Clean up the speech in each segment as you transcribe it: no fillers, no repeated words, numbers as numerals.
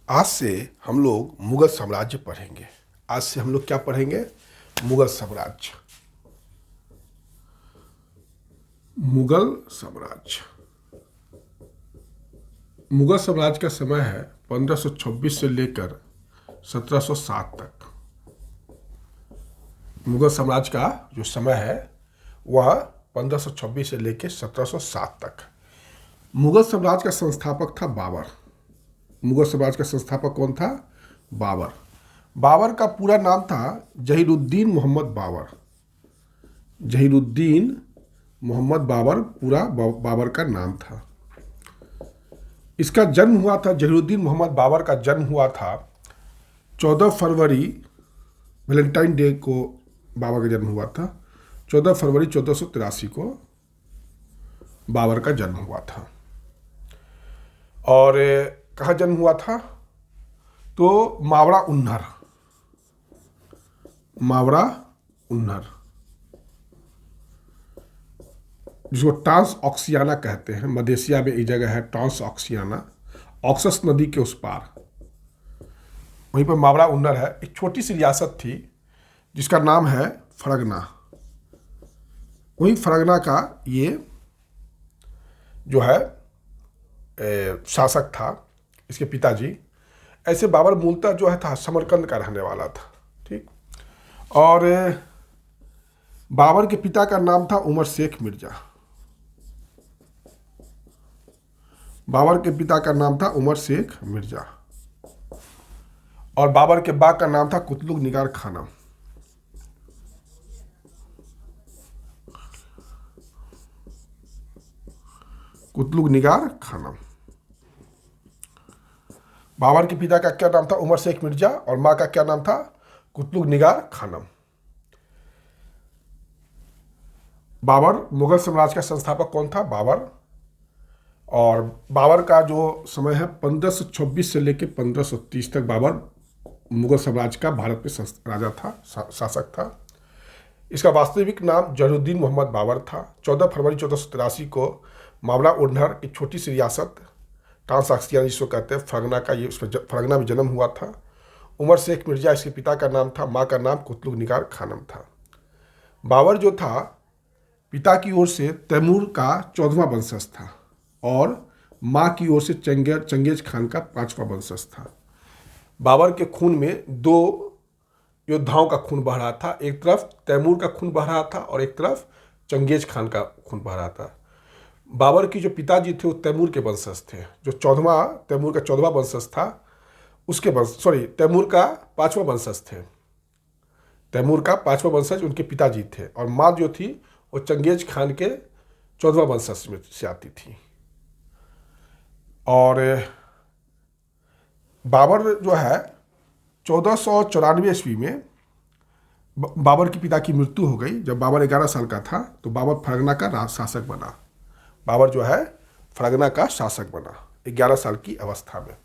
आज से हम लोग मुगल साम्राज्य पढ़ेंगे। आज से हम लोग क्या पढ़ेंगे? मुगल साम्राज्य। मुगल साम्राज्य। मुगल साम्राज्य का समय है 1526 से लेकर 1707 तक। मुगल साम्राज्य का जो समय है वह 1526 से लेकर 1707 तक। मुगल साम्राज्य का संस्थापक था बाबर। मुगल साम्राज्य का संस्थापक कौन था? बाबर। बाबर का पूरा नाम था जहीरुद्दीन मोहम्मद बाबर। जहीरुद्दीन मोहम्मद बाबर पूरा बाबर का नाम था। इसका जन्म हुआ था, जहीरुद्दीन मोहम्मद बाबर का जन्म हुआ था 14 फरवरी, वैलेंटाइन डे को बाबर का जन्म हुआ था। 14 फरवरी 1483 को बाबर का जन्म हुआ था। और कहाँ जन्म हुआ था? तो मावड़ा उन्नर। मावड़ा उन्नर, जिसको ट्रांस ऑक्सियाना कहते हैं। मध्य में एक जगह है ट्रांस ऑक्सियाना, ऑक्सस नदी के उस पार, वहीं पर मावड़ा उन्नर है। एक छोटी सी रियासत थी जिसका नाम है फरगना। वही फरगना का ये जो है शासक था, इसके पिताजी। ऐसे बाबर मूलतः जो है था समरकंद का रहने वाला था। ठीक। और बाबर के पिता का नाम था उमर शेख मिर्जा। बाबर के पिता का नाम था उमर शेख मिर्जा। और बाबर के बाप का नाम था कुतलुग निगार खानम। कुतलुग निगार खानम। बाबर के पिता का क्या नाम था? उमर शेख मिर्जा। और माँ का क्या नाम था? कुतलुग निगार खानम। बाबर, मुगल साम्राज्य का संस्थापक कौन था? बाबर। और बाबर का जो समय है 1526 से लेकर 1530 तक बाबर मुगल साम्राज्य का भारत में राजा था, शासक था। इसका वास्तविक नाम जहीरुद्दीन मोहम्मद बाबर था। 14 फरवरी 1483 को मावड़ा उन्नर की छोटी सी रियासत ट्रांस ऑक्सियाना जिसको कहते हैं फरगना का, ये फरगना में जन्म हुआ था। उमर शेख मिर्जा इसके पिता का नाम था। माँ का नाम कुतलुग निगार खानम था। बाबर जो था पिता की ओर से तैमूर का 14वां वंशज था और माँ की ओर से चंगेज खान का 5वां वंशज था। बाबर के खून में दो योद्धाओं का खून बह रहा था। एक तरफ तैमूर का खून बह रहा था और एक तरफ चंगेज खान का खून बह रहा था। बाबर की जो पिताजी थे वो तैमूर के वंशज थे। जो तैमूर का 14वां वंशज था उसके तैमूर का 5वां वंशज थे। तैमूर का 5वां वंशज उनके पिताजी थे। और माँ जो थी वो चंगेज खान के 14वां वंशज में से आती थी। और बाबर जो है 1494 ईस्वी में बाबर के पिता की मृत्यु हो गई। जब बाबर 11 साल का था तो बाबर फरगना का शासक बना। बाबर जो है फरगना का शासक बना 11 साल की अवस्था में।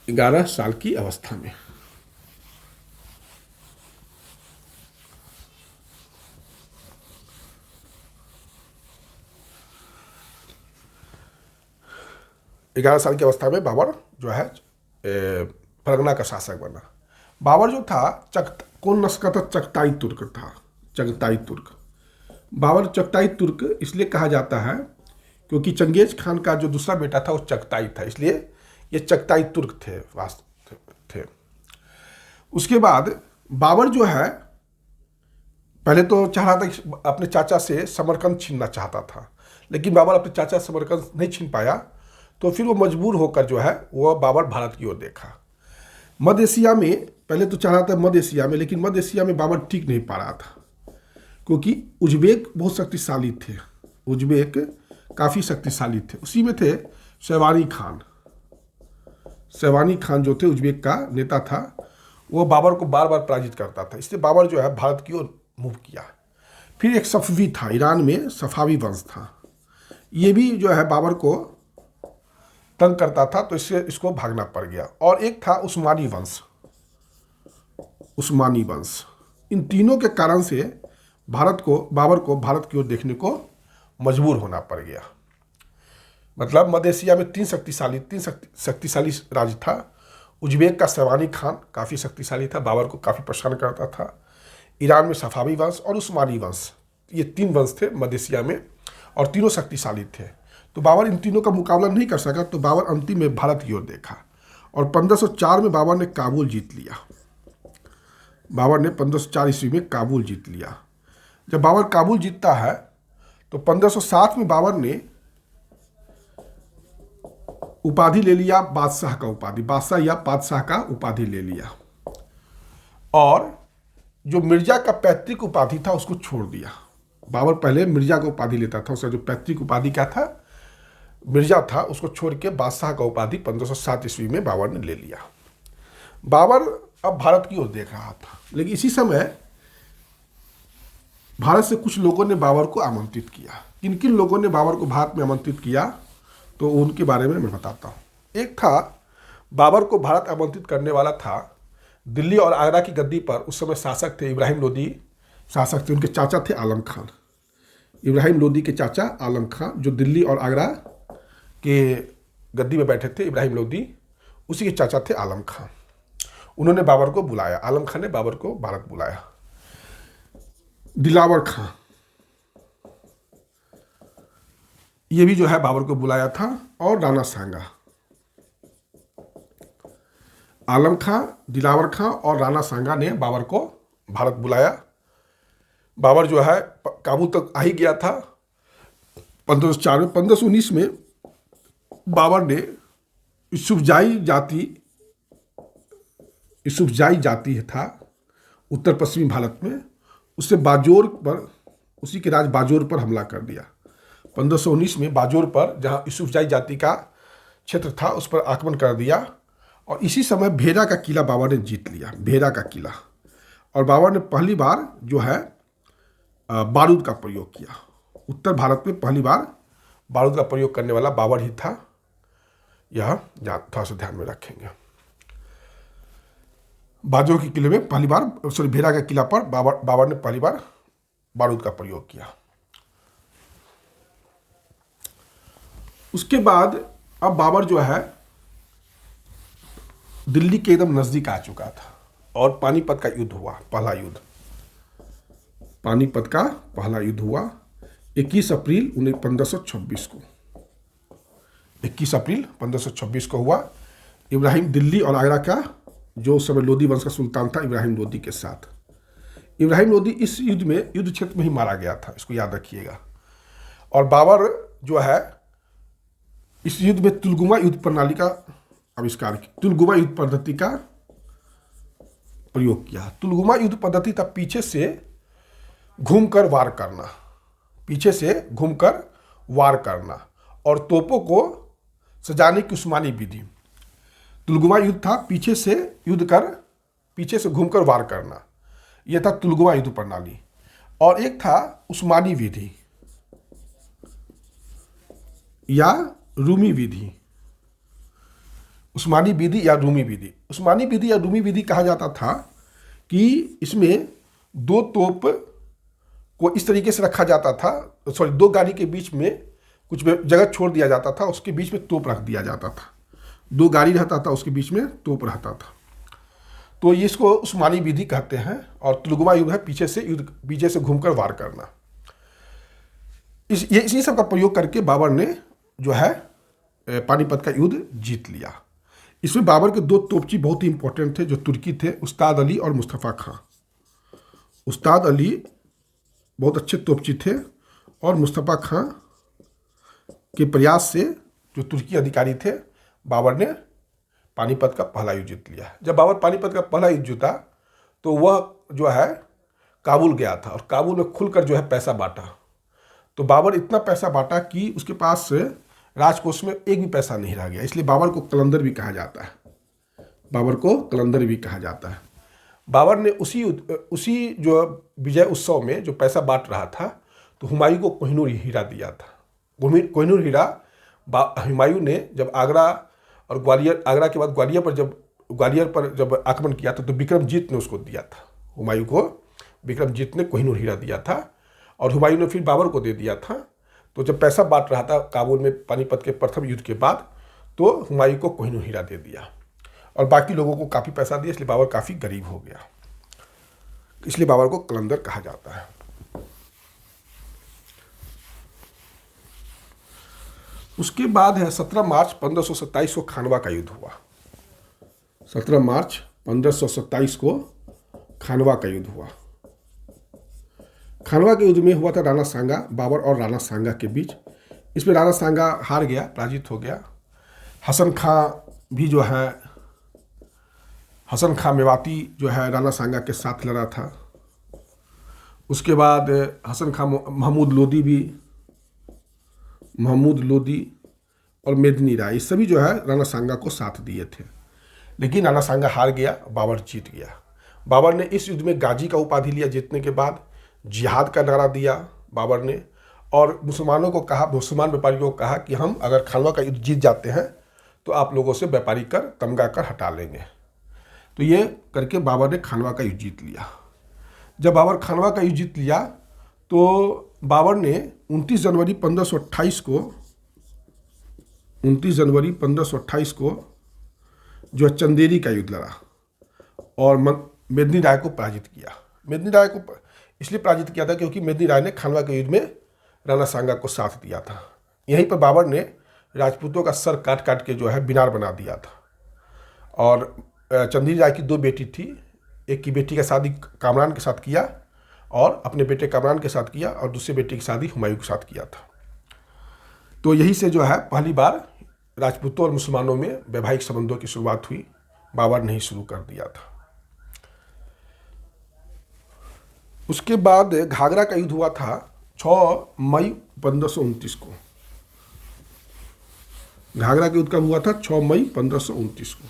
11 साल की अवस्था में। ग्यारह साल की अवस्था में बाबर जो है फरगना का शासक बना। बाबर जो था कौन नस्ल का था? चगताई तुर्क था। चगताई तुर्क। बाबर चगताई तुर्क इसलिए कहा जाता है क्योंकि चंगेज खान का जो दूसरा बेटा था वो चगताई था, इसलिए ये चगताई तुर्क थे। उसके बाद बाबर जो है पहले तो चाह रहा था कि अपने चाचा से समरकंद छीनना चाहता था, लेकिन बाबर अपने चाचा से समरकंद नहीं छीन पाया। तो फिर वो मजबूर होकर जो है वो बाबर भारत की ओर देखा। मध्य एशिया में पहले तो चाह रहा था मध्य एशिया में, लेकिन मध्य एशिया में बाबर टिक नहीं पा रहा था क्योंकि उज्बेक बहुत शक्तिशाली थे। उज्बेक काफ़ी शक्तिशाली थे। उसी में थे शैवानी खान। शैवानी खान जो थे उज्बेक का नेता था, वो बाबर को बार बार पराजित करता था। इसलिए बाबर जो है भारत की ओर मूव किया। फिर एक सफवी था, ईरान में सफावी वंश था। ये भी जो है बाबर को तंग करता था, तो इसको भागना पड़ गया। और एक था उस्मानी वंश। उस्मानी वंश। इन तीनों के कारण से बाबर को भारत की ओर देखने को मजबूर होना पड़ गया। मतलब मध्य एशिया में तीन शक्तिशाली राज्य था। उज्बेक का सवानी खान काफ़ी शक्तिशाली था, बाबर को काफ़ी परेशान करता था। ईरान में सफावी वंश और उस्मानी वंश, ये 3 वंश थे मध्य एशिया में, और तीनों शक्तिशाली थे। तो बाबर इन तीनों का मुकाबला नहीं कर सका, तो बाबर अंतिम में भारत की ओर देखा और 1504 में बाबर ने काबुल जीत लिया। बाबर ने 1504 ईस्वी में काबुल जीत लिया। जब बाबर काबुल जीतता है तो 1507 में बाबर ने उपाधि ले लिया, बादशाह का उपाधि, बादशाह या बादशाह का उपाधि ले लिया, और जो मिर्जा का पैतृक उपाधि था उसको छोड़ दिया। बाबर पहले मिर्जा का उपाधि लेता था, उसका जो पैतृक उपाधि क्या था, मिर्जा था, उसको छोड़ के बादशाह का उपाधि 1507 ईस्वी में बाबर ने ले लिया। बाबर अब भारत की ओर देख रहा था, लेकिन इसी समय भारत से कुछ लोगों ने बाबर को आमंत्रित किया। किन किन लोगों ने बाबर को भारत में आमंत्रित किया, तो उनके बारे में मैं बताता हूँ। एक था, बाबर को भारत आमंत्रित करने वाला था, दिल्ली और आगरा की गद्दी पर उस समय शासक थे इब्राहिम लोदी, शासक थे, उनके चाचा थे आलम खान। इब्राहिम लोदी के चाचा आलम खान, जो दिल्ली और आगरा के गद्दी में बैठे थे, इब्राहिम लोदी, उसी के चाचा थे आलम खान। उन्होंने बाबर को बुलाया, आलम खान ने बाबर को भारत बुलाया। दिलावर खां, ये भी जो है बाबर को बुलाया था, और राणा सांगा। आलम खां, दिलावर खां और राणा सांगा ने बाबर को भारत बुलाया। बाबर जो है काबुल तक आ ही गया था 1504 में। 1519 में बाबर ने यूसुफजाई जाति था उत्तर पश्चिमी भारत में, उससे बाजोर पर, उसी के राज बाजोर पर हमला कर दिया। 1519 में बाजोर पर, जहाँ यूसुफजाई जाति का क्षेत्र था, उस पर आक्रमण कर दिया, और इसी समय भेरा का किला बाबर ने जीत लिया, भेरा का किला। और बाबर ने पहली बार जो है बारूद का प्रयोग किया। उत्तर भारत में पहली बार बारूद का प्रयोग करने वाला बाबर ही था, यह थोड़ा सा ध्यान में रखेंगे। बाजोर के किले में पहली बार, भेरा के किला पर बाबर ने पहली बार बारूद का प्रयोग किया। उसके बाद अब बाबर जो है दिल्ली के एकदम नजदीक आ चुका था, और पानीपत का युद्ध हुआ, पहला युद्ध, पानीपत का पहला युद्ध हुआ 21 अप्रैल 1526 को। 21 अप्रैल 1526 को हुआ। इब्राहिम, दिल्ली और आगरा का जो उस समय लोदी वंश का सुल्तान था, इब्राहिम लोदी के साथ। इब्राहिम लोदी इस युद्ध में, युद्ध क्षेत्र में ही मारा गया था, इसको याद रखिएगा। और बाबर जो है इस युद्ध में तुलगुमा युद्ध प्रणाली का आविष्कार किया, तुलगुमा युद्ध पद्धति का प्रयोग किया। तुलगुमा युद्ध पद्धति था पीछे से घूमकर वार करना, पीछे से घूमकर वार करना, और तोपों को सजाने की उस्मानी विधि। तुलगुमा युद्ध था पीछे से युद्ध कर, पीछे से घूमकर वार करना, यह था तुलगुमा युद्ध प्रणाली। और एक था उस्मानी विधि या रूमी विधि, उस्मानी विधि या रूमी विधि। उस्मानी विधि या रूमी विधि कहा जाता था कि इसमें 2 तोप को इस तरीके से रखा जाता था, 2 गाड़ी के बीच में कुछ जगह छोड़ दिया जाता था, उसके बीच में तोप रख दिया जाता था। 2 गाड़ी रहता था, उसके बीच में तोप रहता था, तो ये इसको उस्मानी विधि कहते हैं। और तुलगुमा युद्ध है पीछे से घूमकर वार करना। इसी सब का प्रयोग करके बाबर ने जो है पानीपत का युद्ध जीत लिया। इसमें बाबर के 2 तोपची बहुत ही इंपॉर्टेंट थे, जो तुर्की थे, उस्ताद अली और मुस्तफ़ा खां। उस्ताद अली बहुत अच्छे तोपची थे, और मुस्तफ़ा खां के प्रयास से, जो तुर्की अधिकारी थे, बाबर ने पानीपत का पहला युद्ध जीत लिया। जब बाबर पानीपत का पहला युद्ध जीता तो वह जो है काबुल गया था, और काबुल में खुलकर जो है पैसा बांटा। तो बाबर इतना पैसा बांटा कि उसके पास राजकोष में एक भी पैसा नहीं रह गया, इसलिए बाबर को कलंदर भी कहा जाता है, बाबर को कलंदर भी कहा जाता है। बाबर ने उसी जो विजय उत्सव में जो पैसा बांट रहा था, तो हुमायूं को कोहिनूर हीरा दिया था। कोहिनूर हीरा हुमायूं ने जब आगरा और ग्वालियर, आगरा के बाद ग्वालियर पर जब आक्रमण किया था, तो विक्रमजीत ने उसको दिया था। हुमायूं को विक्रमजीत ने कोहिनूर हीरा दिया था, और हुमायूं ने फिर बाबर को दे दिया था। तो जब पैसा बांट रहा था काबुल में पानीपत के प्रथम युद्ध के बाद, तो हुमायूं को कोहिनूर हीरा दे दिया और बाकी लोगों को काफ़ी पैसा दिया, इसलिए बाबर काफ़ी गरीब हो गया। इसलिए बाबर को कलंदर कहा जाता है। उसके बाद है 17 मार्च 1527 को खानवा का युद्ध हुआ। 17 मार्च 1527 को खानवा का युद्ध हुआ। खानवा के युद्ध में हुआ था राणा सांगा, बाबर और राणा सांगा के बीच। इसमें राणा सांगा हार गया, पराजित हो गया। हसन खां भी जो है, हसन खां मेवाती जो है राणा सांगा के साथ लड़ा था। उसके बाद हसन खां महमूद लोदी और मेदिनी राय, ये सभी जो है राणा सांगा को साथ दिए थे। लेकिन राणा सांगा हार गया, बाबर जीत गया। बाबर ने इस युद्ध में गाजी का उपाधि लिया। जीतने के बाद जिहाद का नारा दिया बाबर ने, और मुसलमानों को कहा, मुसलमान व्यापारियों को कहा कि हम अगर खानवा का युद्ध जीत जाते हैं तो आप लोगों से व्यापारी कर, तमगा कर हटा लेंगे। तो ये करके बाबर ने खानवा का युद्ध जीत लिया। जब बाबर खानवा का युद्ध जीत लिया तो बाबर ने 29 जनवरी 1528 को जो चंदेरी का युद्ध लड़ा और मेदिनी राय को पराजित किया। मेदिनी राय को इसलिए पराजित किया था क्योंकि मेदिनी राय ने खानवा के युद्ध में राणा सांगा को साथ दिया था। यहीं पर बाबर ने राजपूतों का सर काट काट के जो है बिनार बना दिया था। और चंदेरी राय की 2 बेटी थी, एक की बेटी का शादी कामरान के साथ किया और अपने बेटे कामरान के साथ किया, और दूसरे बेटी की शादी हुमायूं के साथ किया था। तो यही से जो है पहली बार राजपूतों और मुसलमानों में वैवाहिक संबंधों की शुरुआत हुई। बाबर ने ही शुरू कर दिया था। उसके बाद घाघरा का युद्ध हुआ था 6 मई 1529 को। घाघरा का युद्ध कब हुआ था? 6 मई 1529 को।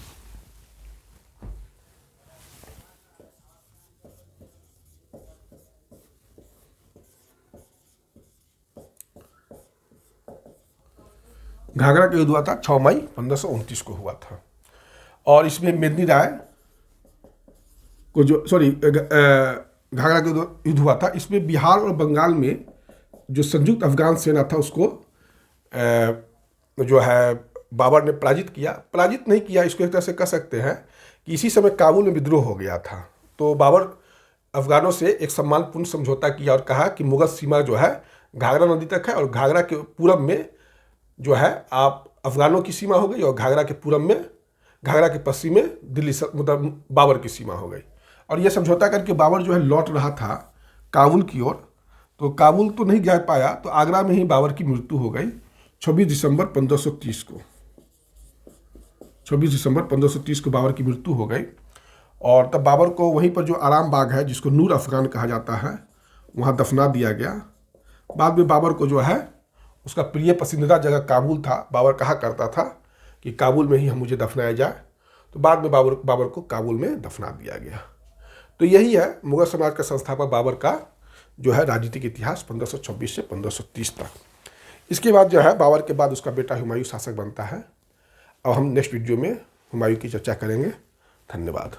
घाघरा का युद्ध हुआ था 6 मई 1529 को हुआ था। और इसमें मेदिनी राय को जो घाघरा का युद्ध हुआ था, इसमें बिहार और बंगाल में जो संयुक्त अफगान सेना था उसको जो है बाबर ने पराजित किया। पराजित नहीं किया, इसको एक तरह से कह सकते हैं कि इसी समय काबुल में विद्रोह हो गया था। तो बाबर अफगानों से एक सम्मानपूर्ण समझौता किया और कहा कि मुगल सीमा जो है घाघरा नदी तक है, और घाघरा के पूरब में जो है आप अफगानों की सीमा हो गई, और घाघरा के पूरब में, घाघरा के पश्चिम में दिल्ली मतलब बाबर की सीमा हो गई। और यह समझौता करके बाबर जो है लौट रहा था काबुल की ओर। तो काबुल तो नहीं जा पाया, तो आगरा में ही बाबर की मृत्यु हो गई 26 दिसंबर 1530 को। 26 दिसंबर 1530 को बाबर की मृत्यु हो गई। और तब बाबर को वहीं पर जो आराम बाग है, जिसको नूर अफगान कहा जाता है, वहाँ दफना दिया गया। बाद में बाबर को जो है उसका प्रिय पसंदीदा जगह काबुल था। बाबर कहा करता था कि काबुल में ही हम मुझे दफनाया जाए। तो बाद में बाबर को काबुल में दफना दिया गया। तो यही है मुगल समाज का संस्थापक बाबर का जो है राजनीतिक इतिहास 1526 से 1530 तक। इसके बाद जो है बाबर के बाद उसका बेटा हुमायूं शासक बनता है। अब हम नेक्स्ट वीडियो में हुमायूं की चर्चा करेंगे। धन्यवाद।